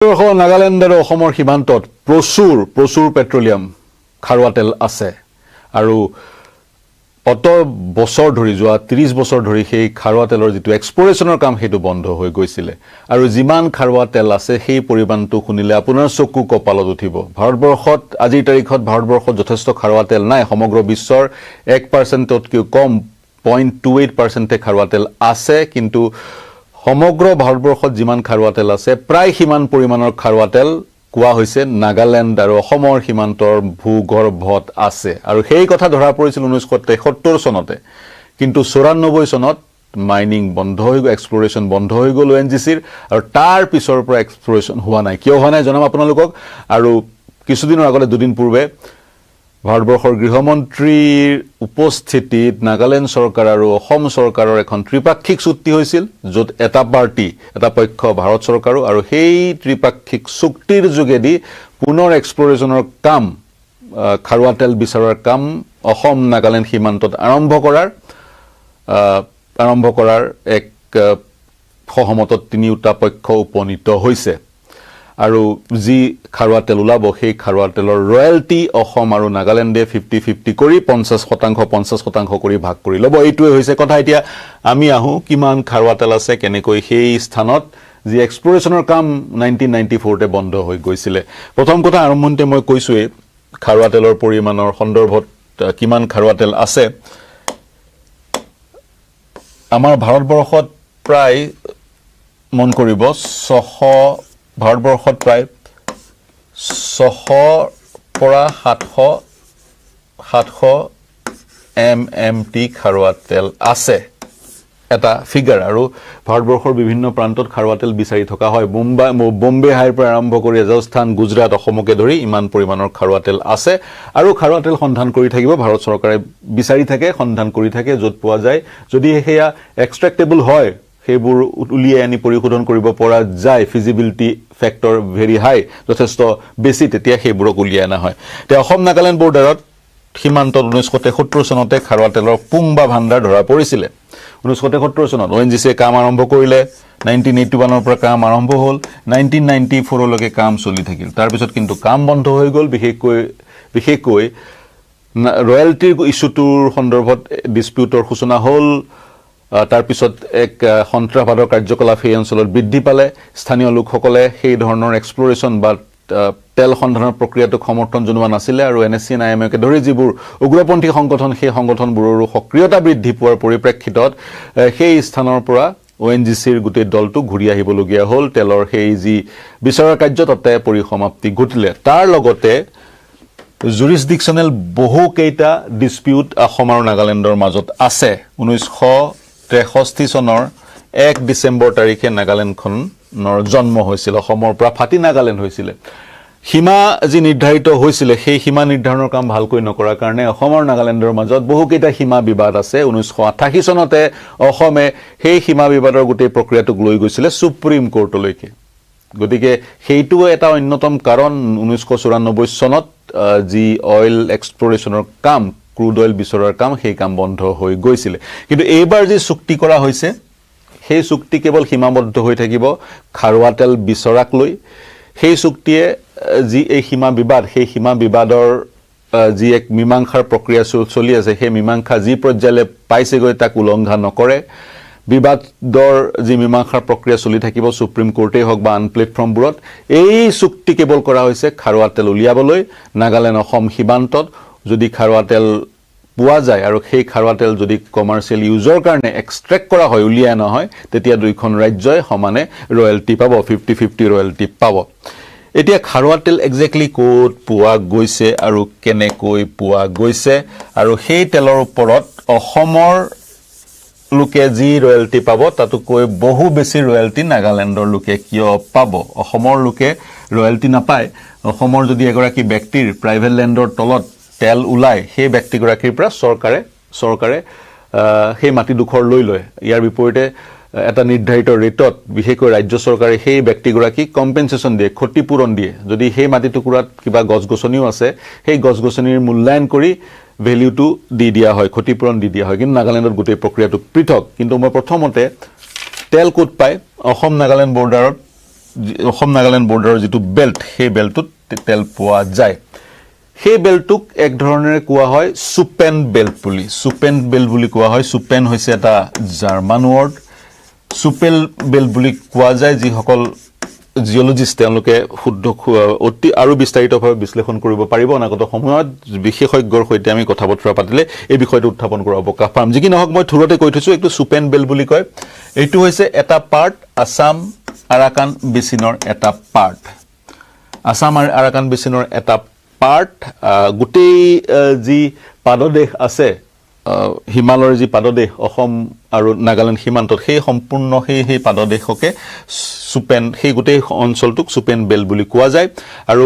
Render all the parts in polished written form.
নাগালেণ্ড আৰু অসমৰ সীমান্তত প্ৰচুৰ পেট্ৰলিয়াম খাৰুৱা তেল আছে আৰু অত বছৰ ধৰি যোৱা 30 বছৰ ধৰি সেই খাৰুৱা তেলৰ যেটো এক্সপ্লোৰেচনৰ কাম হেতু বন্ধ হৈ গৈছিলে আৰু যিমান খাৰুৱা তেল আছে সেই পৰিমাণটো শুনিলে আপোনাৰ চকু কপালত উঠিব ভাৰতবৰ্ষত আজিৰ তাৰিখত ভাৰতবৰ্ষত যথেষ্ট খাৰুৱা তেল নাই সমগ্ৰ বিশ্বৰ 1% তকৈ কম 0.28% খাৰুৱা তেল আছে কিন্তু সমগ্ৰ ভাৰতবৰ্ষত যিমান খাৰুৱা তেল আছে প্ৰায় সিমান পৰিমাণৰ খাৰুৱা তেল কোৱা হৈছে নাগালেণ্ড আৰু অসমৰ সীমান্তৰ ভূগৰ্ভত আছে আৰু সেই কথা ধৰা পৰিছিল 1973 চনতে কিন্তু 94 চনত মাইনিং বন্ধ হৈ গ'ল এক্সপ্লোৰেচন বন্ধ হৈ গ'ল ONGCৰ আৰু তাৰ পিছৰ পৰা এক্সপ্লোৰেচন হোৱা নাই কিয় হোৱা নাই জনাম আপোনালোকক আৰু কিছুদিনৰ আগতে দুদিন পূৰ্বে ভাৰতবৰ্ষৰ গৃহমন্ত্ৰীৰ উপস্থিতিত নাগালেণ্ড চৰকাৰ আৰু অসম চৰকাৰৰ এখন ত্ৰিপাক্ষিক চুক্তি হৈছিল য'ত এটা পক্ষ ভাৰত চৰকাৰো আৰু সেই ত্ৰিপাক্ষিক চুক্তিৰ যোগেদি পুনৰ এক্সপ্লোৰেচনৰ কাম খাৰুৱা তেল বিচাৰৰ কাম অসম নাগালেণ্ড সীমান্তত আৰম্ভ কৰাৰ এক সহমতত তিনিওটা পক্ষ উপনীত হৈছে আৰু যি খাৰুৱা তেল ওলাব সেই খাৰুৱা তেলৰ ৰয়েলটি অসম আৰু নাগালেণ্ডে 50-50 কৰি 50% কৰি ভাগ কৰি ল'ব এইটোৱে হৈছে কথা এতিয়া আমি আহো কিমান খাৰুৱা তেল আছে কেনেকৈ সেই স্থানত যি এক্সপ্লোৰেচনৰ কাম 1994 তে বন্ধ হৈ গৈছিলে প্ৰথম কথা আৰম্ভণতে মই কৈছোৱে খাৰুৱা তেলৰ পৰিমাণৰ সন্দৰ্ভত কিমান খাৰুৱা তেল আছে আমাৰ ভাৰতবৰ্ষত প্ৰায় মন কৰিব 600 ভাৰতবৰ্ষত প্ৰায় 600 পৰা 700 MMT খাৰুৱা তেল আছে এটা ফিগাৰ আৰু ভাৰতবৰ্ষৰ বিভিন্ন প্ৰান্তত খাৰুৱা তেল বিচাৰি থকা হয় বম্বে হাইৰ পৰা আৰম্ভ কৰি ৰাজস্থান গুজৰাট অসমকে ধৰি ইমান পৰিমাণৰ খাৰুৱা তেল আছে আৰু খাৰুৱা তেল সন্ধান কৰি থাকিব ভাৰত চৰকাৰে বিচাৰি থাকে সন্ধান কৰি থাকে য'ত পোৱা যায় যদি হেয়া এক্সট্ৰেক্টেবল হয় সেইবোৰ উলিয়াই আনি পৰিশোধন কৰিব পৰা যায় ফিজিবিলিটি ফেক্টৰ ভেৰি হাই যথেষ্ট বেছি তেতিয়া সেইবোৰক উলিয়াই আনা হয় তে অসম নাগালেণ্ড বৰ্ডাৰত সীমান্তত 1973 চনতে খাৰুৱা তেলৰ পুংবা ভাণ্ডাৰ ধৰা পৰিছিলে 1973 চনত ONGCয়ে কাম আৰম্ভ কৰিলে 1981 পৰা কাম আৰম্ভ হ'ল 1994 লৈকে কাম চলি থাকিল তাৰ পিছত কিন্তু কাম বন্ধ হৈ গ'ল বিশেষকৈ ৰয়েলটিৰ ইস্যুটোৰ সন্দৰ্ভত ডিসপিউটৰ সূচনা হ'ল তাৰ পিছত এক সন্ত্ৰাসবাদৰ কাৰ্যকলাপ সেই অঞ্চলত বৃদ্ধি পালে স্থানীয় লোকসকলে সেই ধৰণৰ এক্সপ্লোৰেচন বা তেল সন্ধানৰ প্ৰক্ৰিয়াটোক সমৰ্থন জনোৱা নাছিলে আৰু NSC NIMকে ধৰি যিবোৰ উগ্ৰপন্থী সংগঠন সেই সংগঠনবোৰৰো সক্ৰিয়তা বৃদ্ধি পোৱাৰ পৰিপ্ৰেক্ষিতত সেই স্থানৰ পৰা ONGCৰ গোটেই দলটো ঘূৰি আহিবলগীয়া হ'ল তেলৰ সেই যি বিচাৰৰ কাৰ্য তাতে পৰিসমাপ্তি ঘটিলে তাৰ লগতে জুৰিসডিকশনেল বহু কেইটা ডিসপিউট অসম আৰু নাগালেণ্ডৰ মাজত আছে 1963 চনৰ 1 ডিসেম্বৰ তাৰিখে নাগালেণ্ডখনৰ জন্ম হৈছিল অসমৰ পৰা ফাটি নাগালেণ্ড হৈছিল সীমা যি নিৰ্ধাৰিত হৈছিল সেই সীমা নিৰ্ধাৰণৰ কাম ভালকৈ নকৰাৰ কাৰণে অসম আৰু নাগালেণ্ডৰ মাজত বহু কেইটা সীমা বিবাদ আছে 1988 চনতে অসমে সেই সীমা বিবাদৰ গোটেই প্ৰক্ৰিয়াটোক লৈ গৈছিল সুপ্ৰিম কোৰ্টলৈকে গতিকে সেইটো এটা অন্যতম কাৰণ 1994 চনত যি অইল এক্সপ্লোৰেচনৰ কাম ক্ৰুড অইল বিচাৰৰ কাম সেই কাম বন্ধ হৈ গৈছিল কিন্তু এইবাৰ যি চুক্তি কৰা হৈছে সেই চুক্তি কেৱল সীমাবদ্ধ হৈ থাকিব খাৰুৱা তেল বিচাৰাক লৈ সেই চুক্তিয়ে যি এই সীমা বিবাদৰ যি এক মীমাংসাৰ প্ৰক্ৰিয়া চলি আছে সেই মীমাংসা যি পৰ্যায়লৈ পাইছেগৈ তাক উলংঘা নকৰে বিবাদৰ যি মীমাংসাৰ প্ৰক্ৰিয়া চলি থাকিব সুপ্ৰিম কোৰ্টেই হওক বা আন প্লেটফৰ্মবোৰত এই চুক্তি কেৱল কৰা হৈছে খাৰুৱা তেল উলিয়াবলৈ নাগালেণ্ড অসম সীমান্তত যদি খাৰুৱা তেল পোৱা যায় আৰু সেই খাৰুৱা তেল যদি কমাৰ্চিয়েল ইউজৰ কাৰণে এক্সট্ৰেক্ট কৰা হয় উলিয়াই নহয় তেতিয়া দুইখন ৰাজ্যই সমানে ৰয়েলটি পাব 50-50 ৰয়েলটি পাব এতিয়া খাৰুৱা তেল এক্স্যাক্টলি ক'ত পোৱা গৈছে আৰু কেনেকৈ পোৱা গৈছে আৰু সেই তেলৰ ওপৰত অসমৰ লোকে যি ৰয়েলটি পাব তাতকৈ বহু বেছি ৰয়েলটি নাগালেণ্ডৰ লোকে কিয় পাব অসমৰ লোকে ৰয়েলটি নাপায় অসমৰ যদি এগৰাকী ব্যক্তিৰ প্ৰাইভেট ল্যান্ডৰ তলত তেল উলাই সেই ব্যক্তিগৰাকীৰ পৰা চৰকাৰে সেই মাটি দুখৰ লৈ লয় ইয়াৰ বিপৰীতে এটা নিৰ্ধাৰিত ৰেটত বিশেষকৈ ৰাজ্য চৰকাৰে সেই ব্যক্তিগৰাকীক কম্পেনসেশন দিয়ে ক্ষতিপূৰণ দিয়ে যদি সেই মাটি টুকুৰাত কিবা গছগছনিও আছে সেই গছগছনিৰ মূল্যায়ন কৰি ভ্যালুটো দি দিয়া হয় ক্ষতিপূৰণ দি দিয়া হয় কিন্তু নাগালেণ্ডত গোটেই প্ৰক্ৰিয়াটো পৃথক কিন্তু মই প্ৰথমতে তেল কোট পায় অসম নাগালেণ্ড বৰ্ডাৰত অসম নাগালেণ্ড বৰ্ডাৰৰ যিটো বেল্ট সেই বেল্টটোত তেল পোৱা যায় সেই বেল্টটোক এক ধৰণেৰে কোৱা হয় সুপেন বেল্ট বুলি কোৱা হয় সুপেন হৈছে এটা জাৰ্মান ৱৰ্ড সুপেল বেল্ট বুলি কোৱা যায় যিসকল জিঅলজিষ্ট তেওঁলোকে শুদ্ধ অতি আৰু বিস্তাৰিতভাৱে বিশ্লেষণ কৰিব পাৰিব অনাগত সময়ত বিশেষজ্ঞৰ সৈতে আমি কথা বতৰা পাতিলে এই বিষয়টো উত্থাপন কৰাৰ অৱকাশ পাম যি কি নহওক মই থুৰতে কৈ থৈছো এইটো সুপেন বেল্ট বুলি কয় এইটো হৈছে এটা পাৰ্ট আসাম আৰাকান বেচিনৰ এটা পাৰ্ট আসাম আৰাকান বেচিনৰ এটা পাৰ্ট গোটেই যি পাদদেশ আছে হিমালয়ৰ যি পাদদেশ অসম আৰু নাগালেণ্ড সীমান্তত সেই সম্পূৰ্ণ সেই পাদদেশকে সুপেন সেই গোটেই অঞ্চলটোক সুপেন বেল্ট বুলি কোৱা যায় আৰু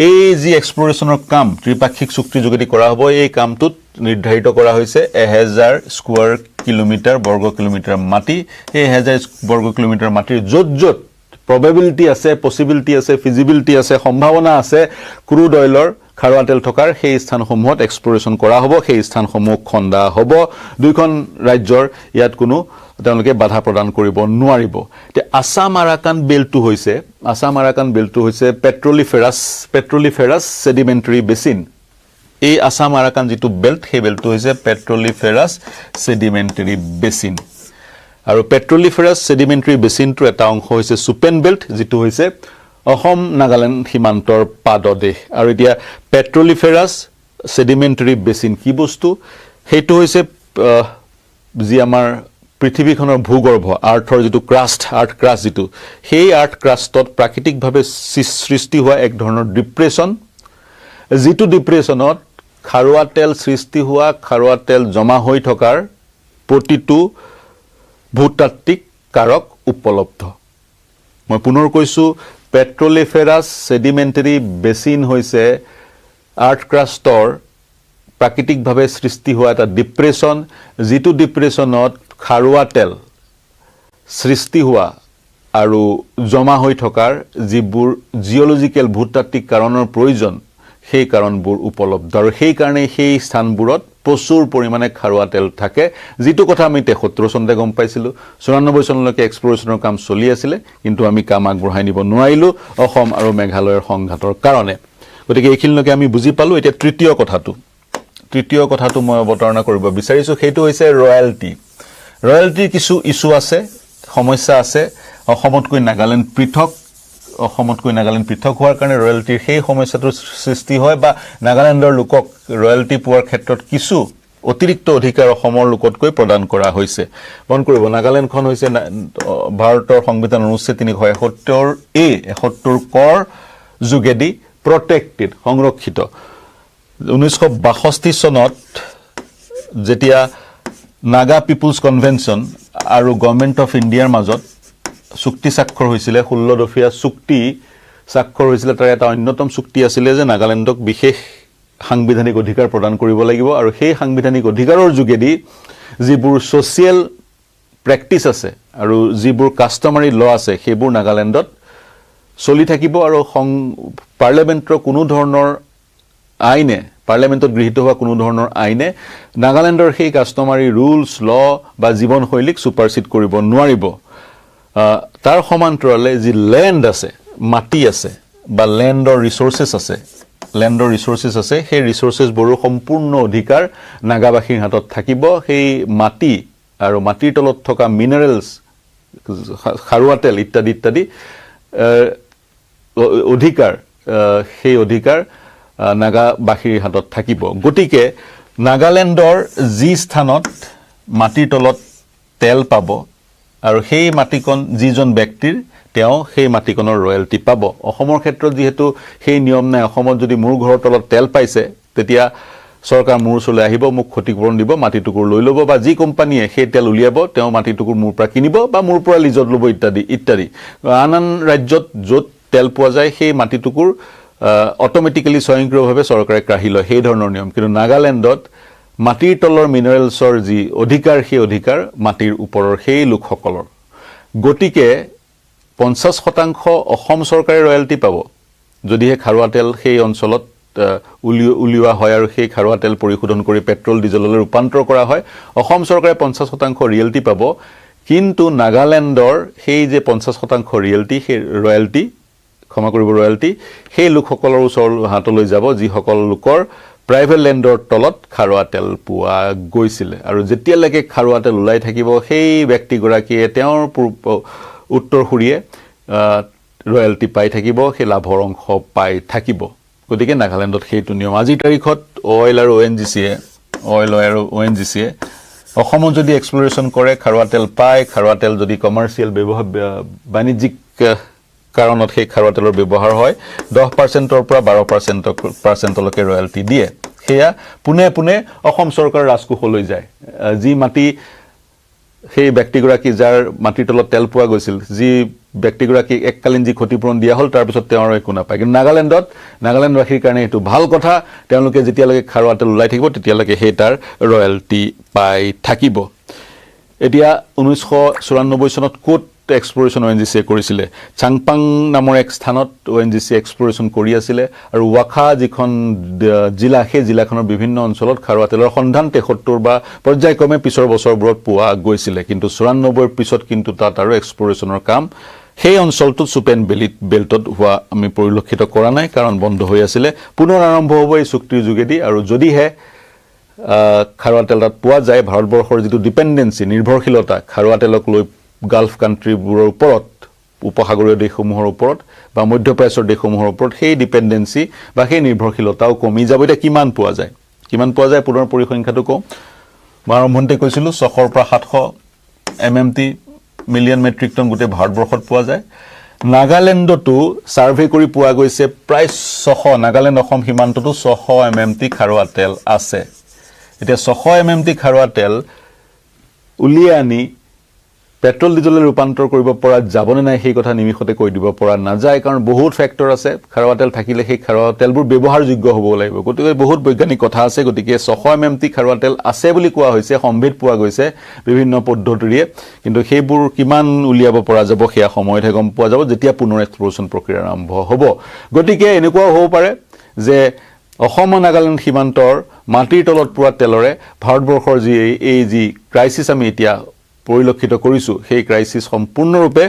এই যি এক্সপ্লৰেশ্যনৰ কাম ত্ৰিপাক্ষিক চুক্তি যোগেদি কৰা হ'ব এই কামটোত নিৰ্ধাৰিত কৰা হৈছে 1000 স্কয়াৰ কিলোমিটাৰ বৰ্গ কিলোমিটাৰ মাটি এই 1000 বৰ্গ কিলোমিটাৰ মাটিৰ য'ত probability আছে possibility আছে feasibility আছে সম্ভাৱনা আছে ক্ৰুড অইলৰ খাৰুৱা তেল থকাৰ সেই স্থানসমূহত এক্সপ্লৰেশ্যন কৰা হ'ব সেই স্থানসমূহ খন্দা হ'ব দুইখন ৰাজ্যৰ ইয়াত কোনো তেওঁলোকে বাধা প্ৰদান কৰিব নোৱাৰিব তে আসাম আৰাকান বেল্টটো হৈছে পেট্ৰলিফেৰাছ সেডিমেন্টাৰী বেচিন এই আসাম আৰাকান যিটো বেল্ট সেই বেল্টটো হৈছে পেট্ৰলিফেৰাছ সেডিমেন্টাৰী বেচিন আৰু পেট্ৰলিফেৰাছ সেডিমেন্টাৰী বেচিনটোৰ এটা অংশ হৈছে সুপেন বেল্ট যিটো হৈছে অসম নাগালেণ্ড সীমান্তৰ পাদদেশ আৰু এতিয়া পেট্ৰলিফেৰাছ সেডিমেন্টাৰী বেচিন কি বস্তু হেতু হৈছে যি আমাৰ পৃথিৱীখনৰ ভূগৰ্ভ আৰ্থৰ যিটো আৰ্থ ক্ৰাষ্ট যিটো সেই আৰ্থ ক্ৰাষ্টত প্ৰাকৃতিকভাৱে সৃষ্টি হোৱা এক ধৰণৰ ডিপ্ৰেছন যিটো ডিপ্ৰেছনত খাৰুৱা তেল সৃষ্টি হোৱা খাৰুৱা তেল জমা হৈ থকাৰ প্ৰতিটো ভূতাত্ত্বিক কাৰক উপলব্ধ মই পুনৰ কৈছো পেট্ৰলিফেৰাছ সেডিমেন্টাৰী বেচিন হৈছে আৰ্থ ক্ৰাষ্টৰ প্ৰাকৃতিকভাৱে সৃষ্টি হোৱা এটা ডিপ্ৰেছন যিটো ডিপ্ৰেছনত খাৰুৱা তেল সৃষ্টি হোৱা আৰু জমা হৈ থকাৰ যিবোৰ জিঅলজিক্যাল ভূতাত্ত্বিক কাৰণৰ প্ৰয়োজন সেই কাৰণবোৰ উপলব্ধ আৰু সেই কাৰণে সেই স্থানবোৰত প্ৰচুৰ পৰিমাণে খাৰুৱা তেল থাকে যিটো কথা আমি 73 চনতে গম পাইছিলো 94 চনলৈকে এক্সপ্লৰেশ্যনৰ কাম চলি আছিল কিন্তু আমি কাম আগবঢ়াই নিব নোৱাৰিলো অসম আৰু মেঘালয়ৰ সংঘাতৰ কাৰণে গতিকে এইখিনিলৈকে আমি বুজি পালো এতিয়া তৃতীয় কথাটো মই অৱতাৰণা কৰিব বিচাৰিছো সেইটো হৈছে ৰয়্যালটি কিছু ইস্যু আছে সমস্যা আছে অসমতকৈ নাগালেণ্ড পৃথক হোৱাৰ কাৰণে ৰয়্যালটিৰ সেই সমস্যাটোৰ সৃষ্টি হয় বা নাগালেণ্ডৰ লোকক ৰয়্যালটি পোৱাৰ ক্ষেত্ৰত কিছু অতিৰিক্ত অধিকাৰ অসমৰ লোকতকৈ প্ৰদান কৰা হৈছে মন কৰিব নাগালেণ্ডখন হৈছে ভাৰতৰ সংবিধান অনুচ্ছেদ 371 কৰ যোগেদি প্ৰটেক্টেড সংৰক্ষিত 1962 চনত যেতিয়া নাগা পিপলছ কনভেনচন আৰু গভৰ্নমেন্ট অফ ইণ্ডিয়াৰ মাজত চুক্তি স্বাক্ষৰ হৈছিল 16 দফীয়া চুক্তি স্বাক্ষৰ হৈছিল তাৰ এটা অন্যতম চুক্তি আছিল যে নাগালেণ্ডক বিশেষ সাংবিধানিক অধিকাৰ প্ৰদান কৰিব লাগিব আৰু সেই সাংবিধানিক অধিকাৰৰ যোগেদি যিবোৰ সোশিয়েল প্ৰেক্টিস আছে আৰু যিবোৰ কাস্টমাৰী ল আছে সেইবোৰ নাগালেণ্ডত চলি থাকিব আৰু পাৰ্লিয়ামেন্টৰ কোনো ধৰণৰ আইনে পাৰ্লিয়ামেন্টত গৃহীত হোৱা কোনো ধৰণৰ আইনে নাগালেণ্ডৰ সেই কাস্টমাৰী ৰুলছ ল বা জীৱনশৈলীক সুপাৰচিড কৰিব নোৱাৰিব তাৰ সমান্তৰালে যি ল্যান্ড আছে মাটি আছে বা ল্যান্ডৰ ৰিসোৰ্সেস আছে সেই ৰিসোৰ্সেস বোৰৰ সম্পূৰ্ণ অধিকাৰ নাগাবাসীৰ হাতত থাকিব সেই মাটি আৰু মাটিৰ তলত থকা মিনাৰেলছ খাৰুৱা তেল ইত্যাদি অধিকাৰ সেই অধিকাৰ নাগাবাসীৰ হাতত থাকিব গতিকে নাগালেণ্ডৰ যি স্থানত মাটিৰ তলত তেল পাব আৰু সেই মাটিকন যিজন ব্যক্তিৰ তেওঁ সেই মাটিকনৰ ৰয়্যালটি পাব অসমৰ ক্ষেত্ৰত যেহেতু সেই নিয়ম নাই অসমত যদি মোৰ ঘৰৰ তলত তেল পাইছে তেতিয়া সৰকাৰ মোৰ ওচৰলৈ আহিব মোক ক্ষতিপূৰণ দিব মাটিটুকুৰ লৈ ল'ব বা যি কোম্পানীয়ে সেই তেল উলিয়াব তেওঁ মাটিটুকুৰ মোৰ পৰা কিনিব বা মোৰ পৰা লিজত ল'ব ইত্যাদি আন ৰাজ্যত য'ত তেল পোৱা যায় সেই মাটিটুকুৰ অটোমেটিক্যালি স্বয়ংক্ৰিয়ভাৱে চৰকাৰে কাঢ়ি লয় সেই ধৰণৰ নিয়ম কিন্তু নাগালেণ্ডত মাটিৰ তলৰ মিনাৰেলছৰ যি অধিকাৰ সেই অধিকাৰ মাটিৰ ওপৰৰ সেই লোকসকলৰ গতিকে 50% অসম চৰকাৰে ৰয়্যালটি পাব যদিহে খাৰুৱা তেল সেই অঞ্চলত উলিওৱা হয় আৰু সেই খাৰুৱা তেল পৰিশোধন কৰি পেট্ৰল ডিজেললৈ ৰূপান্তৰ কৰা হয় অসম চৰকাৰে 50% ৰয়্যালটি পাব কিন্তু নাগালেণ্ডৰ সেই যে 50% ৰিয়েলিটি সেই ৰয়েলটি ক্ষমা কৰিব ৰয়েলটি সেই লোকসকলৰ ওচৰ হাতলৈ যাব যিসকল লোকৰ প্ৰাইভেট লেণ্ডৰ তলত খাৰুৱা তেল পোৱা গৈছিল আৰু যেতিয়ালৈকে খাৰুৱা তেল ওলাই থাকিব সেই ব্যক্তিগৰাকীয়ে তেওঁৰ উত্তৰসূৰীয়ে ৰয়েলটি পাই থাকিব সেই লাভৰ অংশ পাই থাকিব গতিকে নাগালেণ্ডত সেইটো নিয়ম আজিৰ তাৰিখত অইল আৰু ONGC অসমত যদি এক্সপ্লোৰেশ্যন কৰে খাৰুৱা তেল পায় খাৰুৱা তেল যদি কমাৰ্চিয়েল ব্যৱহাৰ বাণিজ্যিক কাৰণত সেই খাৰুৱা তেলৰ ব্যৱহাৰ হয় 10%ৰ পৰা 12%লৈকে ৰয়েলটি দিয়ে সেয়া পুনে পুনে অসম চৰকাৰৰ ৰাজকোষলৈ যায় যি মাটি সেই ব্যক্তিগৰাকী যাৰ মাটিৰ তলত তেল পোৱা গৈছিল যি ব্যক্তিগৰাকী এককালীন যি ক্ষতিপূৰণ দিয়া হ'ল তাৰ পিছত তেওঁৰ একো নাপায় কিন্তু নাগালেণ্ডবাসীৰ কাৰণে এইটো ভাল কথা তেওঁলোকে যেতিয়ালৈকে খাৰুৱা তেল ওলাই থাকিব তেতিয়ালৈকে সেই তাৰ ৰয়েলটি পাই থাকিব এতিয়া 1994 চনত কোট এক্সপ্লোৰেশ্যন ONGC কৰিছিলে চাংপাং নামৰ এক স্থানত ONGC এক্সপ্লোৰেশ্যন কৰি আছিল আৰু ৱাখা যিখন জিলা সেই জিলাখনৰ বিভিন্ন অঞ্চলত খাৰুৱা তেলৰ সন্ধান 73 বা পৰ্যায়ক্ৰমে পিছৰ বছৰবোৰত পোৱা গৈছিল কিন্তু 94 পিছত কিন্তু তাত আৰু এক্সপ্লোৰেশ্যনৰ কাম সেই অঞ্চলটো সুপেন বেল্টত হোৱা আমি পৰিলক্ষিত কৰা নাই কাৰণ বন্ধ হৈ আছিল পুনৰ আৰম্ভ হ'ব এই চুক্তিৰ যোগেদি আৰু যদিহে খাৰুৱা তেল তাত পোৱা যায় ভাৰতবৰ্ষৰ যিটো ডিপেন্ডেন্সি নিৰ্ভৰশীলতা খাৰুৱা তেলক লৈ গালফ কান্ট্ৰিবোৰৰ ওপৰত উপসাগৰীয় দেশসমূহৰ ওপৰত বা মধ্যপ্ৰাচ্যৰ দেশসমূহৰ ওপৰত সেই ডিপেন্ডেন্সি বা সেই নিৰ্ভৰশীলতাও কমি যাব এতিয়া কিমান পোৱা যায় পুনৰ পৰিসংখ্যাটো কওঁ মই আৰম্ভণিতে কৈছিলোঁ 600 পৰা 700 MMT মিলিয়ন মেট্ৰিক টন গোটেই ভাৰতবৰ্ষত পোৱা যায় নাগালেণ্ডতো সাৰ্ভে কৰি পোৱা গৈছে প্ৰায় 600 নাগালেণ্ড অসম সীমান্ততো 600 MMT খাৰুৱা তেল আছে এতিয়া 600 MMT খাৰুৱা তেল উলিয়াই আনি পেট্ৰল ডিজেললৈ ৰূপান্তৰ কৰিব পৰা যাবনে নাই সেই কথা নিমিষতে কৈ দিব পৰা নাযায় কাৰণ বহুত ফেক্টৰ আছে খাৰুৱা তেল থাকিলে সেই খাৰুৱা তেলবোৰ ব্যৱহাৰযোগ্য হ'ব লাগিব গতিকে বহুত বৈজ্ঞানিক কথা আছে গতিকে 600 MMT খাৰুৱা তেল আছে বুলি কোৱা হৈছে সম্ভেদ পোৱা গৈছে বিভিন্ন পদ্ধতিৰে কিন্তু সেইবোৰ কিমান উলিয়াব পৰা যাব সেয়া সময়তহে গম পোৱা যাব যেতিয়া পুনৰ এক্সপ্লোৰেশ্যন প্ৰক্ৰিয়া আৰম্ভ হ'ব গতিকে এনেকুৱা হ'ব পাৰে যে অসম নাগালেণ্ড সীমান্তৰ মাটিৰ তলত পোৱা তেলৰে ভাৰতবৰ্ষৰ যি ক্ৰাইচিছ আমি এতিয়া পৰিলক্ষিত কৰিছো সেই ক্ৰাইচিছ সম্পূৰ্ণৰূপে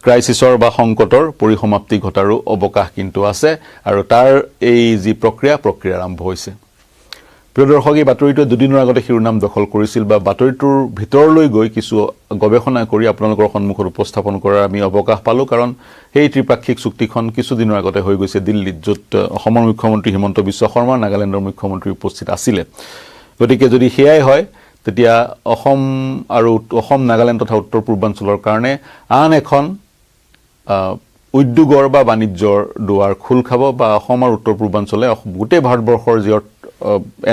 ক্ৰাইচিছৰ বা সংকটৰ পৰিসমাপ্তি ঘটাৰো অৱকাশ কিন্তু আছে আৰু তাৰ এই যি প্ৰক্ৰিয়া আৰম্ভ হৈছে প্ৰিয় দৰ্শক এই বাতৰিটো দুদিনৰ আগতে শিৰোনাম দখল কৰিছিল বা বাতৰিটোৰ ভিতৰলৈ গৈ কিছু গৱেষণা কৰি আপোনালোকৰ সন্মুখত উপস্থাপন কৰাৰ আমি অৱকাশ পালো কাৰণ সেই ত্ৰিপাক্ষিক চুক্তিখন কিছু দিনৰ আগতে হৈ গৈছে দিল্লীত য'ত অসমৰ মুখ্যমন্ত্ৰী হিমন্ত বিশ্ব শৰ্মা নাগালেণ্ডৰ মুখ্যমন্ত্ৰী উপস্থিত আছিলে গতিকে যদি সেয়াই হয় তেতিয়া অসম নাগালেণ্ড তথা উত্তৰ পূৰ্বাঞ্চলৰ কাৰণে আন এখন উদ্যোগৰ বা বাণিজ্যৰ দুৱাৰ খোল খাব বা অসম আৰু উত্তৰ পূৰ্বাঞ্চলে গোটেই ভাৰতবৰ্ষৰ যি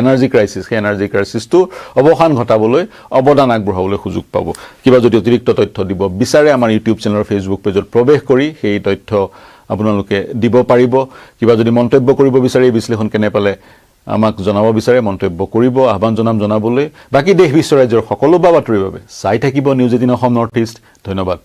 এনাৰ্জি ক্ৰাইচিছ সেই এনাৰ্জি ক্ৰাইচিছটো অৱসান ঘটাবলৈ অৱদান আগবঢ়াবলৈ সুযোগ পাব কিবা যদি অতিৰিক্ত তথ্য দিব বিচাৰে আমাৰ ইউটিউব চেনেলৰ ফেচবুক পেজত প্ৰৱেশ কৰি সেই তথ্য আপোনালোকে দিব পাৰিব কিবা যদি মন্তব্য কৰিব বিচাৰে এই বিশ্লেষণ কেনে পালে আমাক জনাব বিচাৰে মন্তব্য কৰিব আহ্বান জনাবলৈ বাকি দেশ বিশ্ব ৰাজ্যৰ সকলো বাতৰিৰ বাবে চাই থাকিব নিউজ 18 অসম নৰ্থ ইষ্ট ধন্যবাদ